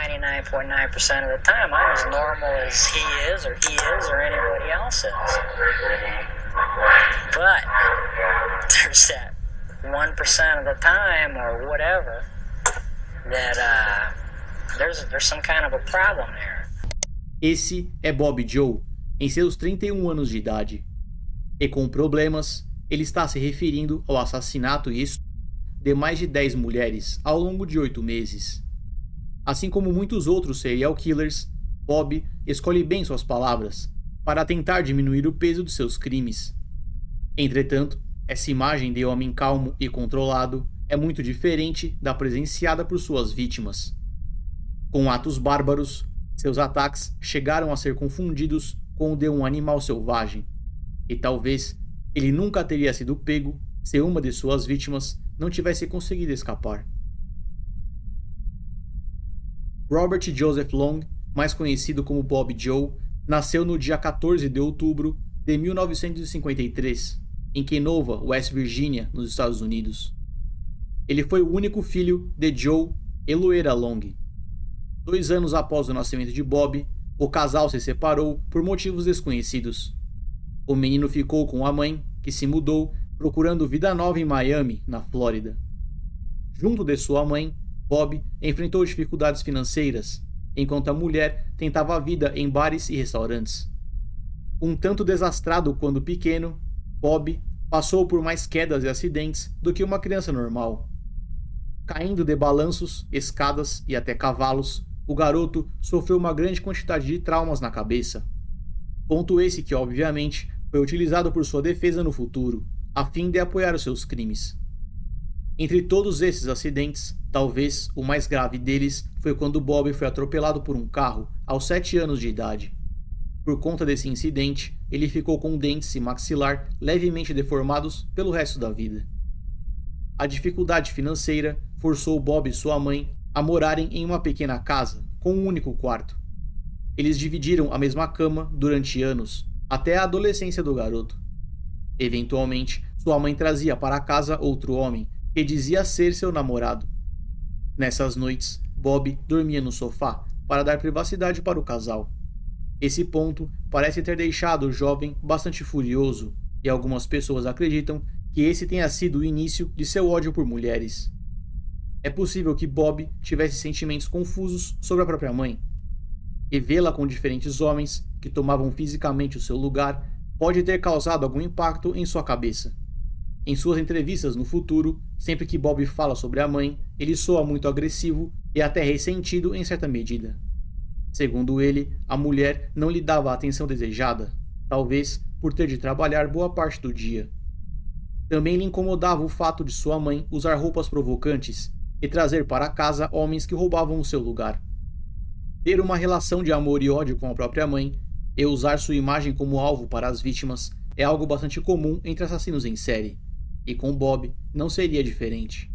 99.9% of the time, I'm as normal as he is or anybody else is. But there's that 1% of the time or whatever that there's some kind of a problem there. Esse é Bob Joe, em seus 31 anos de idade. E com problemas, ele está se referindo ao assassinato e estupro de mais de 10 mulheres ao longo de 8 meses. Assim como muitos outros serial killers, Bob escolhe bem suas palavras para tentar diminuir o peso de seus crimes. Entretanto, essa imagem de homem calmo e controlado é muito diferente da presenciada por suas vítimas. Com atos bárbaros, seus ataques chegaram a ser confundidos com o de um animal selvagem, e talvez ele nunca teria sido pego se uma de suas vítimas não tivesse conseguido escapar. Robert Joseph Long, mais conhecido como Bob Joe, nasceu no dia 14 de outubro de 1953, em Kenova, West Virginia, nos Estados Unidos. Ele foi o único filho de Joe e Louera Long. 2 anos após o nascimento de Bob, o casal se separou por motivos desconhecidos. O menino ficou com a mãe, que se mudou, procurando vida nova em Miami, na Flórida. Junto de sua mãe, Bob enfrentou dificuldades financeiras, enquanto a mulher tentava a vida em bares e restaurantes. Um tanto desastrado quando pequeno, Bob passou por mais quedas e acidentes do que uma criança normal. Caindo de balanços, escadas e até cavalos, o garoto sofreu uma grande quantidade de traumas na cabeça. Ponto esse que, obviamente, foi utilizado por sua defesa no futuro, a fim de apoiar os seus crimes. Entre todos esses acidentes, talvez o mais grave deles foi quando Bob foi atropelado por um carro aos 7 anos de idade. Por conta desse incidente, ele ficou com dentes e maxilar levemente deformados pelo resto da vida. A dificuldade financeira forçou Bob e sua mãe a morarem em uma pequena casa com um único quarto. Eles dividiram a mesma cama durante anos, até a adolescência do garoto. Eventualmente, sua mãe trazia para casa outro homem, que dizia ser seu namorado. Nessas noites, Bob dormia no sofá para dar privacidade para o casal. Esse ponto parece ter deixado o jovem bastante furioso, e algumas pessoas acreditam que esse tenha sido o início de seu ódio por mulheres. É possível que Bob tivesse sentimentos confusos sobre a própria mãe, e vê-la com diferentes homens que tomavam fisicamente o seu lugar pode ter causado algum impacto em sua cabeça. Em suas entrevistas no futuro, sempre que Bob fala sobre a mãe, ele soa muito agressivo e até ressentido em certa medida. Segundo ele, a mulher não lhe dava a atenção desejada, talvez por ter de trabalhar boa parte do dia. Também lhe incomodava o fato de sua mãe usar roupas provocantes e trazer para casa homens que roubavam o seu lugar. Ter uma relação de amor e ódio com a própria mãe e usar sua imagem como alvo para as vítimas é algo bastante comum entre assassinos em série, e com Bob não seria diferente.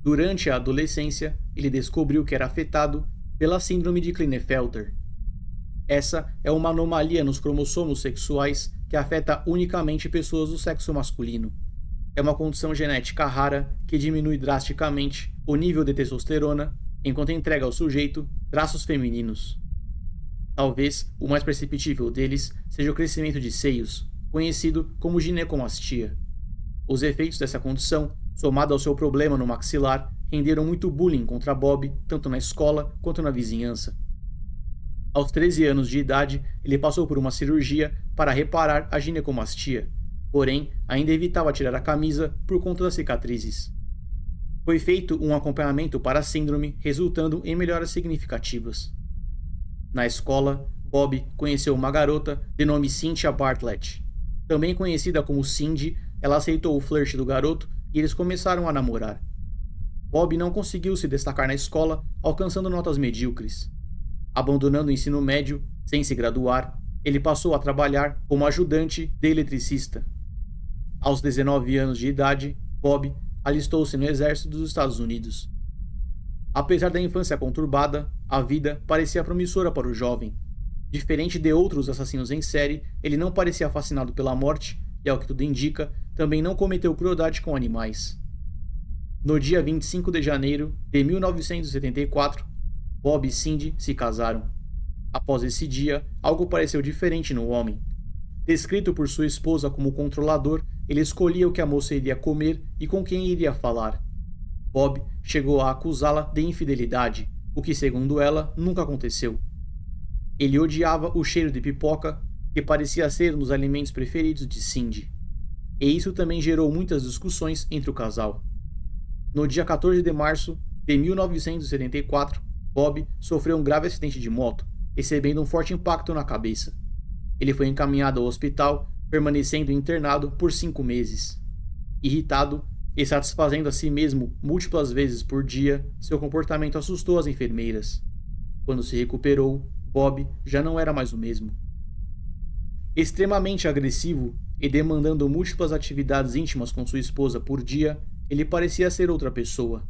Durante a adolescência, ele descobriu que era afetado pela síndrome de Klinefelter. Essa é uma anomalia nos cromossomos sexuais que afeta unicamente pessoas do sexo masculino. É uma condição genética rara que diminui drasticamente o nível de testosterona enquanto entrega ao sujeito traços femininos. Talvez o mais perceptível deles seja o crescimento de seios, conhecido como ginecomastia. Os efeitos dessa condição, somado ao seu problema no maxilar, renderam muito bullying contra Bob, tanto na escola quanto na vizinhança. Aos 13 anos de idade, ele passou por uma cirurgia para reparar a ginecomastia, porém ainda evitava tirar a camisa por conta das cicatrizes. Foi feito um acompanhamento para a síndrome, resultando em melhoras significativas. Na escola, Bob conheceu uma garota de nome Cynthia Bartlett. Também conhecida como Cindy, ela aceitou o flerte do garoto e eles começaram a namorar. Bob não conseguiu se destacar na escola, alcançando notas medíocres. Abandonando o ensino médio, sem se graduar, ele passou a trabalhar como ajudante de eletricista. Aos 19 anos de idade, Bob alistou-se no exército dos Estados Unidos. Apesar da infância conturbada, a vida parecia promissora para o jovem. Diferente de outros assassinos em série, ele não parecia fascinado pela morte e, ao que tudo indica, também não cometeu crueldade com animais. No dia 25 de janeiro de 1974, Bob e Cindy se casaram. Após esse dia, algo pareceu diferente no homem. Descrito por sua esposa como controlador, ele escolhia o que a moça iria comer e com quem iria falar. Bob chegou a acusá-la de infidelidade, o que, segundo ela, nunca aconteceu. Ele odiava o cheiro de pipoca, que parecia ser um dos alimentos preferidos de Cindy. E isso também gerou muitas discussões entre o casal. No dia 14 de março de 1974, Bob sofreu um grave acidente de moto, recebendo um forte impacto na cabeça. Ele foi encaminhado ao hospital, permanecendo internado por 5 meses. Irritado e satisfazendo a si mesmo múltiplas vezes por dia, seu comportamento assustou as enfermeiras. Quando se recuperou, Bob já não era mais o mesmo. Extremamente agressivo e demandando múltiplas atividades íntimas com sua esposa por dia, ele parecia ser outra pessoa.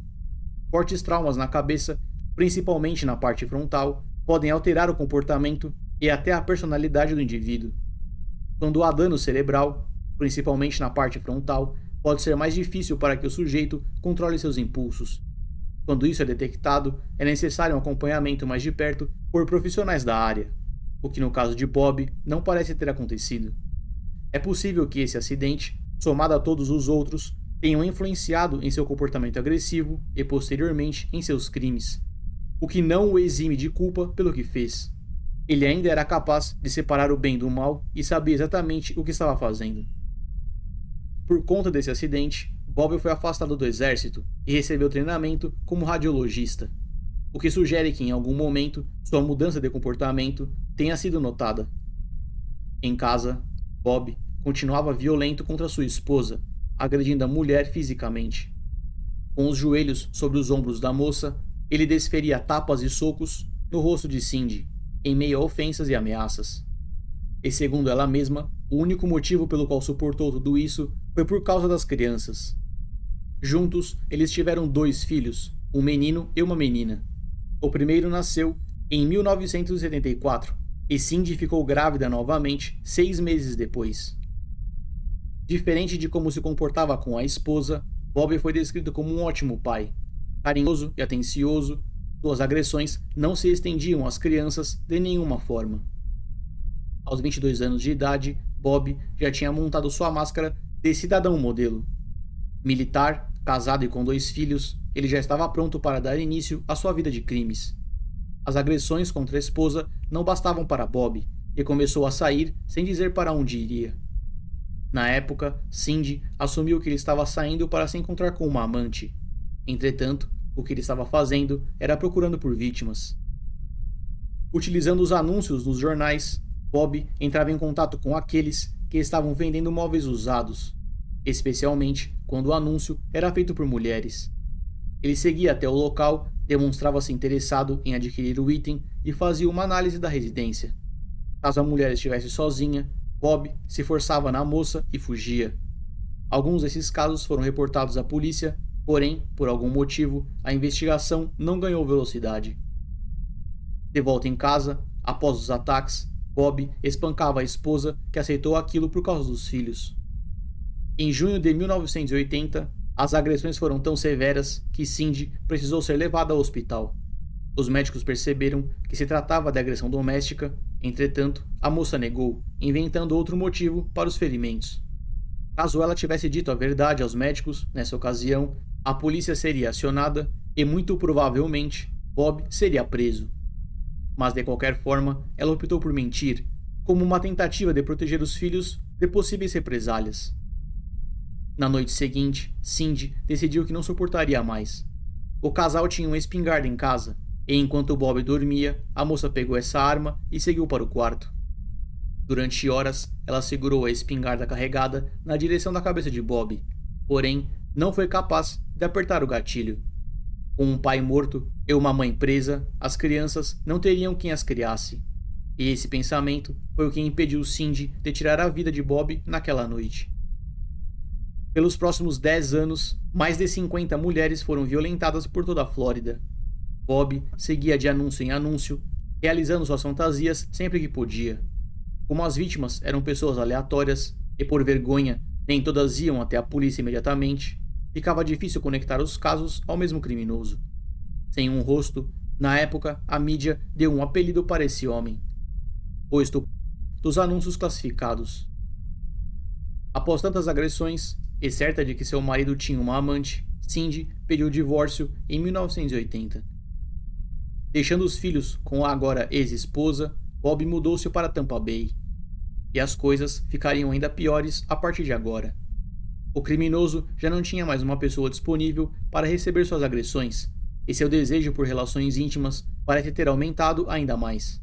Fortes traumas na cabeça, principalmente na parte frontal, podem alterar o comportamento e até a personalidade do indivíduo. Quando há dano cerebral, principalmente na parte frontal, pode ser mais difícil para que o sujeito controle seus impulsos. Quando isso é detectado, é necessário um acompanhamento mais de perto por profissionais da área, o que no caso de Bob não parece ter acontecido. É possível que esse acidente, somado a todos os outros, tenham influenciado em seu comportamento agressivo e posteriormente em seus crimes, o que não o exime de culpa pelo que fez. Ele ainda era capaz de separar o bem do mal e sabia exatamente o que estava fazendo. Por conta desse acidente, Bob foi afastado do exército e recebeu treinamento como radiologista, o que sugere que em algum momento sua mudança de comportamento tenha sido notada. Em casa, Bob continuava violento contra sua esposa, agredindo a mulher fisicamente. Com os joelhos sobre os ombros da moça, ele desferia tapas e socos no rosto de Cindy, em meio a ofensas e ameaças. E segundo ela mesma, o único motivo pelo qual suportou tudo isso foi por causa das crianças. Juntos, eles tiveram 2 filhos, um menino e uma menina. O primeiro nasceu em 1974 e Cindy ficou grávida novamente 6 meses depois. Diferente de como se comportava com a esposa, Bob foi descrito como um ótimo pai, carinhoso e atencioso. Suas agressões não se estendiam às crianças de nenhuma forma. Aos 22 anos de idade, Bob já tinha montado sua máscara de cidadão modelo. Militar, casado e com 2 filhos, ele já estava pronto para dar início à sua vida de crimes. As agressões contra a esposa não bastavam para Bob e começou a sair sem dizer para onde iria. Na época, Cindy assumiu que ele estava saindo para se encontrar com uma amante. Entretanto, o que ele estava fazendo era procurando por vítimas. Utilizando os anúncios nos jornais, Bob entrava em contato com aqueles que estavam vendendo móveis usados, especialmente quando o anúncio era feito por mulheres. Ele seguia até o local, demonstrava-se interessado em adquirir o item e fazia uma análise da residência. Caso a mulher estivesse sozinha, Bob se forçava na moça e fugia. Alguns desses casos foram reportados à polícia, porém, por algum motivo, a investigação não ganhou velocidade. De volta em casa, após os ataques, Bob espancava a esposa, que aceitou aquilo por causa dos filhos. Em junho de 1980, as agressões foram tão severas que Cindy precisou ser levada ao hospital. Os médicos perceberam que se tratava de agressão doméstica, entretanto, a moça negou, inventando outro motivo para os ferimentos. Caso ela tivesse dito a verdade aos médicos, nessa ocasião, a polícia seria acionada e, muito provavelmente, Bob seria preso. Mas, de qualquer forma, ela optou por mentir, como uma tentativa de proteger os filhos de possíveis represálias. Na noite seguinte, Cindy decidiu que não suportaria mais. O casal tinha uma espingarda em casa, e enquanto Bob dormia, a moça pegou essa arma e seguiu para o quarto. Durante horas, ela segurou a espingarda carregada na direção da cabeça de Bob, porém, não foi capaz de apertar o gatilho. Com um pai morto e uma mãe presa, as crianças não teriam quem as criasse. E esse pensamento foi o que impediu Cindy de tirar a vida de Bob naquela noite. Pelos próximos 10 anos, mais de 50 mulheres foram violentadas por toda a Flórida. Bob seguia de anúncio em anúncio, realizando suas fantasias sempre que podia. Como as vítimas eram pessoas aleatórias e, por vergonha, nem todas iam até a polícia imediatamente, ficava difícil conectar os casos ao mesmo criminoso. Sem um rosto, Na época, a mídia deu um apelido para esse homem: o estuprador dos anúncios classificados. Após tantas agressões, e certa de que seu marido tinha uma amante, Cindy pediu o divórcio em 1980. Deixando os filhos com a agora ex-esposa, Bob mudou-se para Tampa Bay. E as coisas ficariam ainda piores a partir de agora. O criminoso já não tinha mais uma pessoa disponível para receber suas agressões, e seu desejo por relações íntimas parece ter aumentado ainda mais.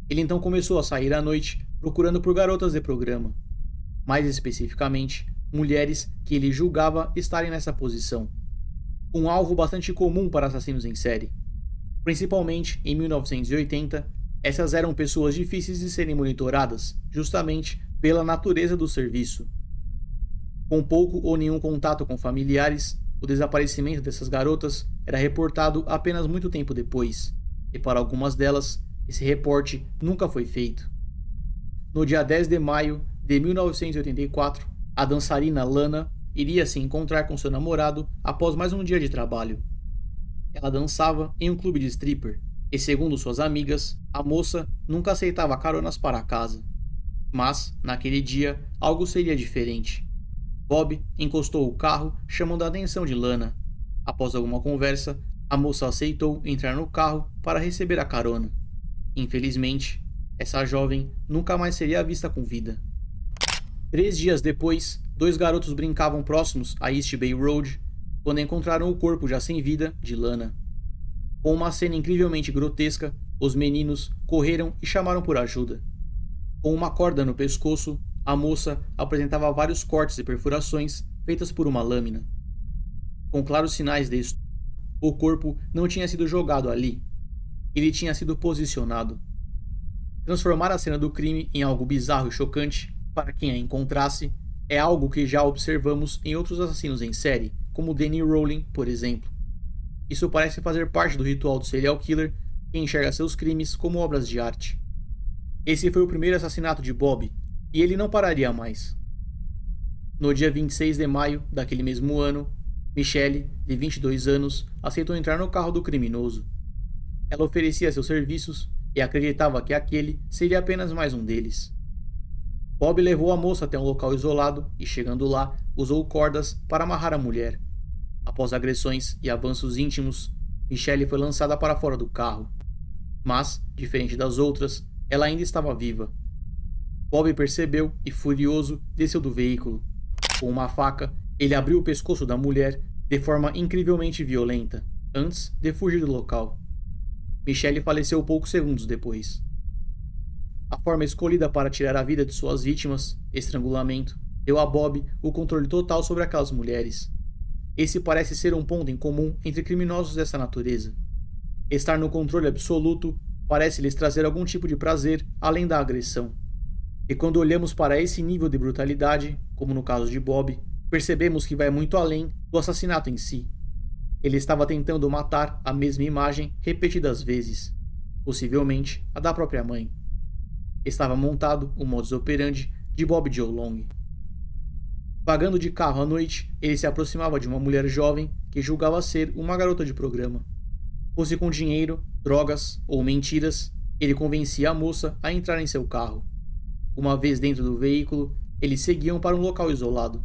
Ele então começou a sair à noite procurando por garotas de programa. Mais especificamente, mulheres que ele julgava estarem nessa posição. Um alvo bastante comum para assassinos em série. Principalmente em 1980, essas eram pessoas difíceis de serem monitoradas, justamente pela natureza do serviço. Com pouco ou nenhum contato com familiares, o desaparecimento dessas garotas era reportado apenas muito tempo depois, e para algumas delas, esse reporte nunca foi feito. No dia 10 de maio de 1984, a dançarina Lana iria se encontrar com seu namorado após mais um dia de trabalho. Ela dançava em um clube de stripper, e segundo suas amigas, a moça nunca aceitava caronas para casa. Mas, naquele dia, algo seria diferente. Bob encostou o carro, chamando a atenção de Lana. Após alguma conversa, a moça aceitou entrar no carro para receber a carona. Infelizmente, essa jovem nunca mais seria vista com vida. 3 dias depois, 2 garotos brincavam próximos a East Bay Road, quando encontraram o corpo já sem vida de Lana. Com uma cena incrivelmente grotesca, os meninos correram e chamaram por ajuda. Com uma corda no pescoço, a moça apresentava vários cortes e perfurações feitas por uma lâmina. Com claros sinais de estupro, o corpo não tinha sido jogado ali. Ele tinha sido posicionado. Transformar a cena do crime em algo bizarro e chocante, para quem a encontrasse, é algo que já observamos em outros assassinos em série, como Danny Rowling, por exemplo. Isso parece fazer parte do ritual do serial killer, que enxerga seus crimes como obras de arte. Esse foi o primeiro assassinato de Bob, e ele não pararia mais. No dia 26 de maio daquele mesmo ano, Michelle, de 22 anos, aceitou entrar no carro do criminoso. Ela oferecia seus serviços e acreditava que aquele seria apenas mais um deles. Bob levou a moça até um local isolado e, chegando lá, usou cordas para amarrar a mulher. Após agressões e avanços íntimos, Michelle foi lançada para fora do carro. Mas, diferente das outras, ela ainda estava viva. Bob percebeu e, furioso, desceu do veículo. Com uma faca, ele abriu o pescoço da mulher de forma incrivelmente violenta, antes de fugir do local. Michelle faleceu poucos segundos depois. A forma escolhida para tirar a vida de suas vítimas, estrangulamento, deu a Bob o controle total sobre aquelas mulheres. Esse parece ser um ponto em comum entre criminosos dessa natureza. Estar no controle absoluto parece lhes trazer algum tipo de prazer além da agressão. E quando olhamos para esse nível de brutalidade, como no caso de Bob, percebemos que vai muito além do assassinato em si. Ele estava tentando matar a mesma imagem repetidas vezes, possivelmente a da própria mãe. Estava montado o modus operandi de Bob Joe Long. Vagando de carro à noite, ele se aproximava de uma mulher jovem que julgava ser uma garota de programa. Fosse com dinheiro, drogas ou mentiras, ele convencia a moça a entrar em seu carro. Uma vez dentro do veículo, eles seguiam para um local isolado.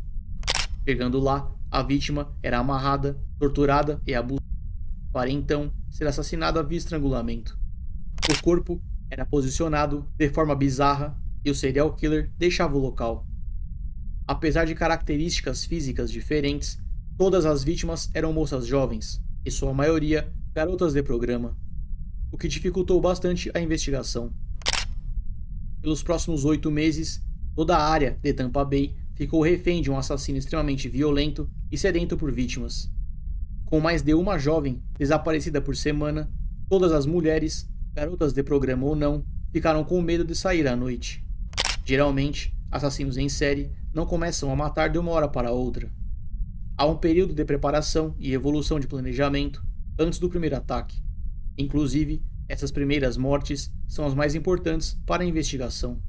Chegando lá, a vítima era amarrada, torturada e abusada, para então ser assassinada via estrangulamento. O corpo era posicionado de forma bizarra e o serial killer deixava o local. Apesar de características físicas diferentes, todas as vítimas eram moças jovens, e sua maioria garotas de programa, o que dificultou bastante a investigação. Pelos próximos 8 meses, toda a área de Tampa Bay ficou refém de um assassino extremamente violento e sedento por vítimas. Com mais de uma jovem desaparecida por semana, todas as mulheres, garotas de programa ou não, ficaram com medo de sair à noite. Geralmente, assassinos em série não começam a matar de uma hora para outra. Há um período de preparação e evolução de planejamento antes do primeiro ataque. Inclusive, essas primeiras mortes são as mais importantes para a investigação.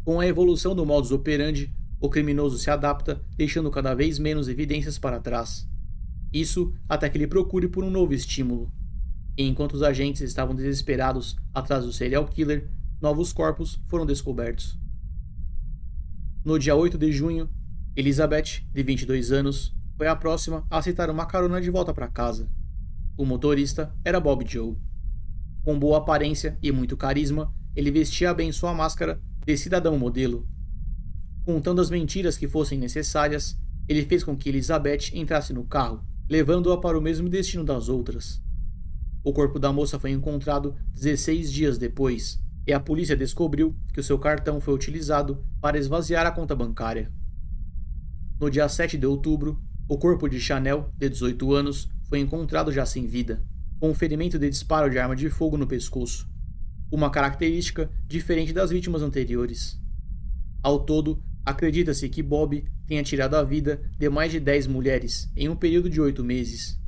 Com a evolução do modus operandi, o criminoso se adapta, deixando cada vez menos evidências para trás. Isso até que ele procure por um novo estímulo. E enquanto os agentes estavam desesperados atrás do serial killer, novos corpos foram descobertos. No dia 8 de junho, Elizabeth, de 22 anos, foi a próxima a aceitar uma carona de volta para casa. O motorista era Bob Joe. Com boa aparência e muito carisma, ele vestia bem sua máscara de cidadão modelo. Contando as mentiras que fossem necessárias, ele fez com que Elizabeth entrasse no carro, levando-a para o mesmo destino das outras. O corpo da moça foi encontrado 16 dias depois, e a polícia descobriu que o seu cartão foi utilizado para esvaziar a conta bancária. No dia 7 de outubro, o corpo de Chanel, de 18 anos, foi encontrado já sem vida, com um ferimento de disparo de arma de fogo no pescoço, uma característica diferente das vítimas anteriores. Ao todo, acredita-se que Bob tenha tirado a vida de mais de 10 mulheres em um período de 8 meses,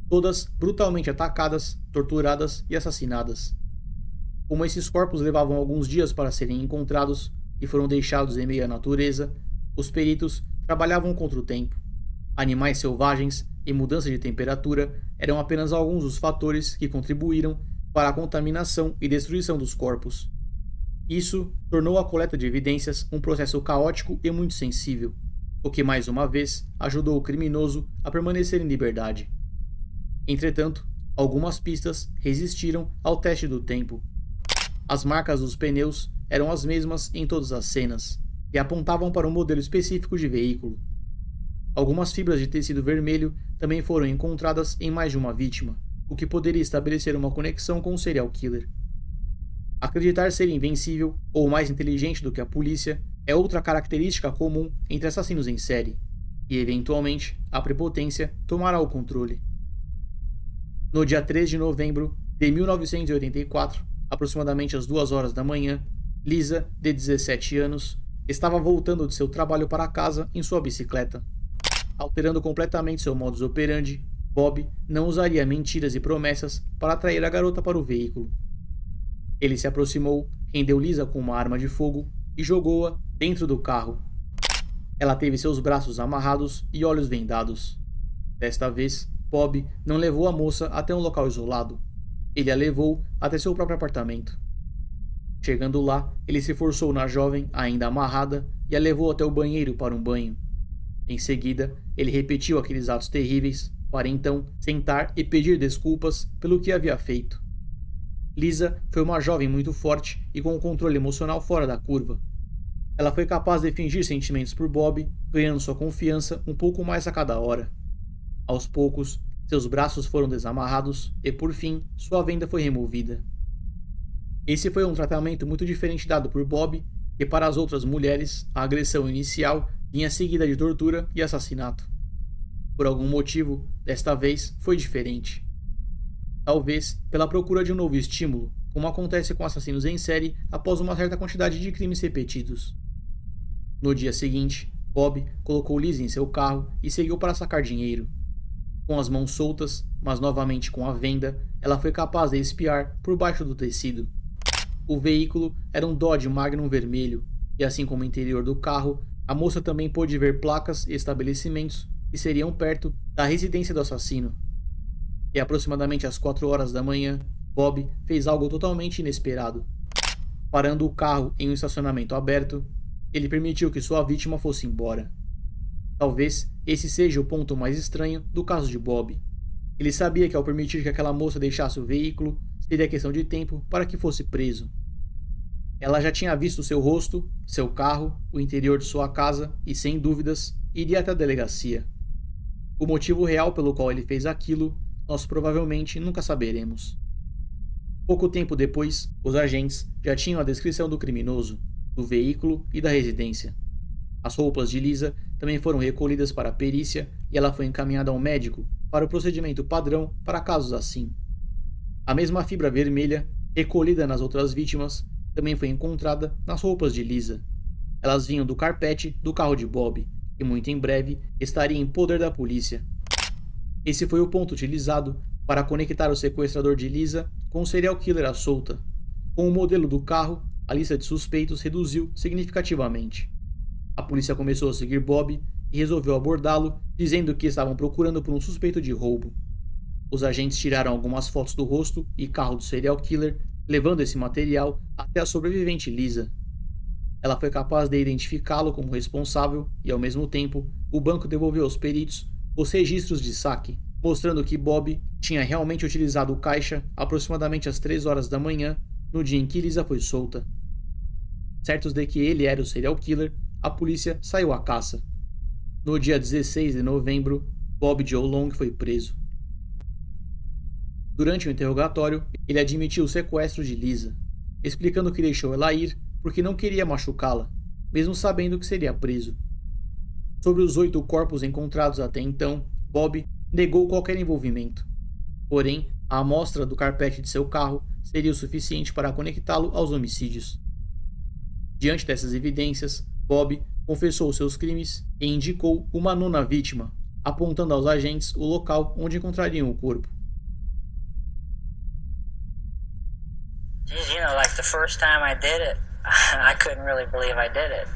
todas brutalmente atacadas, torturadas e assassinadas. Como esses corpos levavam alguns dias para serem encontrados e foram deixados em meio à natureza, os peritos trabalhavam contra o tempo. Animais selvagens e mudança de temperatura eram apenas alguns dos fatores que contribuíram para a contaminação e destruição dos corpos. Isso tornou a coleta de evidências um processo caótico e muito sensível, o que mais uma vez ajudou o criminoso a permanecer em liberdade. Entretanto, algumas pistas resistiram ao teste do tempo. As marcas dos pneus eram as mesmas em todas as cenas e apontavam para um modelo específico de veículo. Algumas fibras de tecido vermelho também foram encontradas em mais de uma vítima, o que poderia estabelecer uma conexão com o serial killer. Acreditar ser invencível ou mais inteligente do que a polícia é outra característica comum entre assassinos em série, e eventualmente a prepotência tomará o controle. No dia 3 de novembro de 1984, aproximadamente às 2 horas da manhã, Lisa, de 17 anos, estava voltando de seu trabalho para casa em sua bicicleta. Alterando completamente seu modus operandi, Bob não usaria mentiras e promessas para atrair a garota para o veículo. Ele se aproximou, rendeu Lisa com uma arma de fogo e jogou-a dentro do carro. Ela teve seus braços amarrados e olhos vendados. Desta vez, Bob não levou a moça até um local isolado. Ele a levou até seu próprio apartamento. Chegando lá, ele se forçou na jovem, ainda amarrada, e a levou até o banheiro para um banho. Em seguida, ele repetiu aqueles atos terríveis, para então sentar e pedir desculpas pelo que havia feito. Lisa foi uma jovem muito forte e com um controle emocional fora da curva. Ela foi capaz de fingir sentimentos por Bob, ganhando sua confiança um pouco mais a cada hora. Aos poucos, seus braços foram desamarrados e, por fim, sua venda foi removida. Esse foi um tratamento muito diferente dado por Bob, e para as outras mulheres, a agressão inicial vinha seguida de tortura e assassinato. Por algum motivo, desta vez foi diferente. Talvez pela procura de um novo estímulo, como acontece com assassinos em série após uma certa quantidade de crimes repetidos. No dia seguinte, Bob colocou Lisa em seu carro e seguiu para sacar dinheiro. Com as mãos soltas, mas novamente com a venda, ela foi capaz de espiar por baixo do tecido. O veículo era um Dodge Magnum vermelho, e assim como o interior do carro, a moça também pôde ver placas e estabelecimentos que seriam perto da residência do assassino. E aproximadamente às 4 horas da manhã, Bob fez algo totalmente inesperado. Parando o carro em um estacionamento aberto, ele permitiu que sua vítima fosse embora. Talvez esse seja o ponto mais estranho do caso de Bob. Ele sabia que ao permitir que aquela moça deixasse o veículo, seria questão de tempo para que fosse preso. Ela já tinha visto seu rosto, seu carro, o interior de sua casa e, sem dúvidas, iria até a delegacia. O motivo real pelo qual ele fez aquilo, nós provavelmente nunca saberemos. Pouco tempo depois, os agentes já tinham a descrição do criminoso, do veículo e da residência. As roupas de Lisa também foram recolhidas para a perícia e ela foi encaminhada ao médico para o procedimento padrão para casos assim. A mesma fibra vermelha, recolhida nas outras vítimas, também foi encontrada nas roupas de Lisa. Elas vinham do carpete do carro de Bob, e muito em breve estaria em poder da polícia. Esse foi o ponto utilizado para conectar o sequestrador de Lisa com o serial killer à solta. Com o modelo do carro, a lista de suspeitos reduziu significativamente. A polícia começou a seguir Bob e resolveu abordá-lo, dizendo que estavam procurando por um suspeito de roubo. Os agentes tiraram algumas fotos do rosto e carro do serial killer, levando esse material até a sobrevivente Lisa. Ela foi capaz de identificá-lo como responsável e, ao mesmo tempo, o banco devolveu aos peritos os registros de saque, mostrando que Bob tinha realmente utilizado o caixa aproximadamente às 3 horas da manhã, no dia em que Lisa foi solta. Certos de que ele era o serial killer, a polícia saiu à caça. No dia 16 de novembro, Bob Joe Long foi preso. Durante o interrogatório, ele admitiu o sequestro de Lisa, explicando que deixou ela ir porque não queria machucá-la, mesmo sabendo que seria preso. Sobre os 8 corpos encontrados até então, Bob negou qualquer envolvimento. Porém, a amostra do carpete de seu carro seria o suficiente para conectá-lo aos homicídios. Diante dessas evidências, Bob confessou seus crimes e indicou uma 9ª vítima, apontando aos agentes o local onde encontrariam o corpo. You know, like the first time I did it, I couldn't really believe I did it.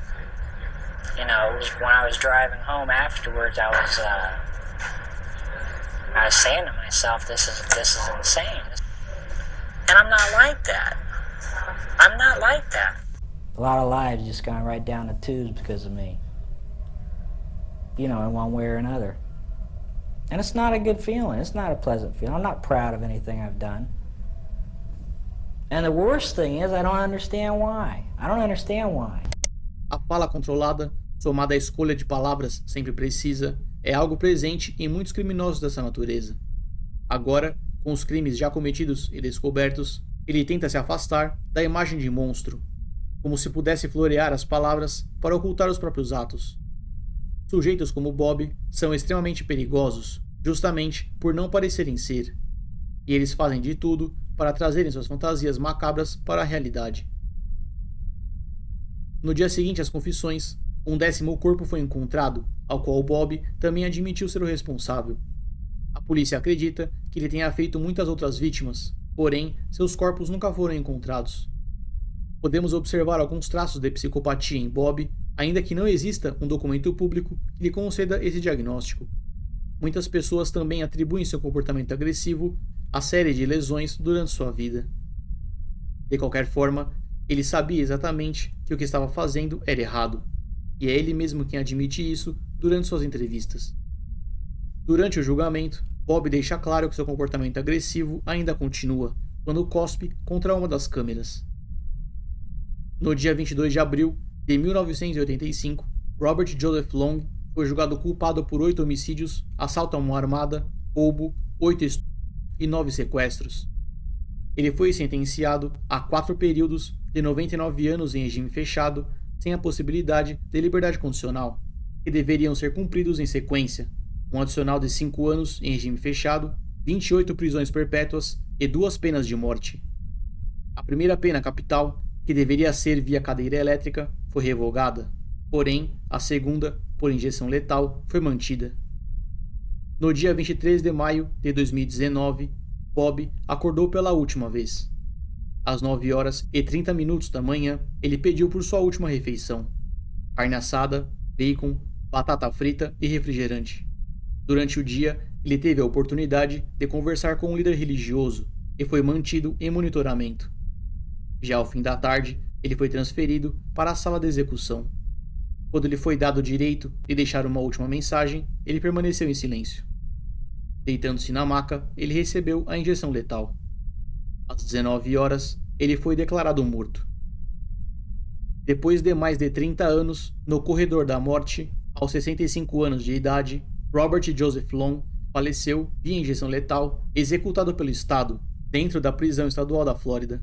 You know, it was when I was driving home afterwards, I was saying to myself, this is insane. And I'm not like that. I'm not like that. A lot of lives just gone right down the tubes because of me. You know, in one way or another. And it's not a good feeling. It's not a pleasant feeling. I'm not proud of anything I've done. And the worst thing is I don't understand why. I don't understand why. A fala controlada, somada à escolha de palavras sempre precisa, é algo presente em muitos criminosos dessa natureza. Agora, com os crimes já cometidos e descobertos, ele tenta se afastar da imagem de monstro, como se pudesse florear as palavras para ocultar os próprios atos. Sujeitos como Bob são extremamente perigosos, justamente por não parecerem ser, e eles fazem de tudo para trazerem suas fantasias macabras para a realidade. No dia seguinte às confissões, um 10º corpo foi encontrado, ao qual Bob também admitiu ser o responsável. A polícia acredita que ele tenha feito muitas outras vítimas, porém, seus corpos nunca foram encontrados. Podemos observar alguns traços de psicopatia em Bob, ainda que não exista um documento público que lhe conceda esse diagnóstico. Muitas pessoas também atribuem seu comportamento agressivo a série de lesões durante sua vida. De qualquer forma, ele sabia exatamente que o que estava fazendo era errado, e é ele mesmo quem admite isso durante suas entrevistas. Durante o julgamento, Bob deixa claro que seu comportamento agressivo ainda continua quando cospe contra uma das câmeras. No dia 22 de abril de 1985, Robert Joseph Long foi julgado culpado por 8 homicídios, assalto a mão armada, roubo, 8 estupros e 9 sequestros. Ele foi sentenciado a 4 períodos de 99 anos em regime fechado, sem a possibilidade de liberdade condicional, que deveriam ser cumpridos em sequência, um adicional de 5 anos em regime fechado, 28 prisões perpétuas e 2 penas de morte. A primeira pena capital, que deveria ser via cadeira elétrica, foi revogada, porém, a segunda, por injeção letal, foi mantida. No dia 23 de maio de 2019, Bob acordou pela última vez. Às 9h30 da manhã, ele pediu por sua última refeição: carne assada, bacon, batata frita e refrigerante. Durante o dia, ele teve a oportunidade de conversar com um líder religioso e foi mantido em monitoramento. Já ao fim da tarde, ele foi transferido para a sala de execução. Quando lhe foi dado o direito de deixar uma última mensagem, ele permaneceu em silêncio. Deitando-se na maca, ele recebeu a injeção letal. Às 19h, ele foi declarado morto. Depois de mais de 30 anos, no corredor da morte, aos 65 anos de idade, Robert Joseph Long faleceu via injeção letal, executado pelo Estado, dentro da prisão estadual da Flórida.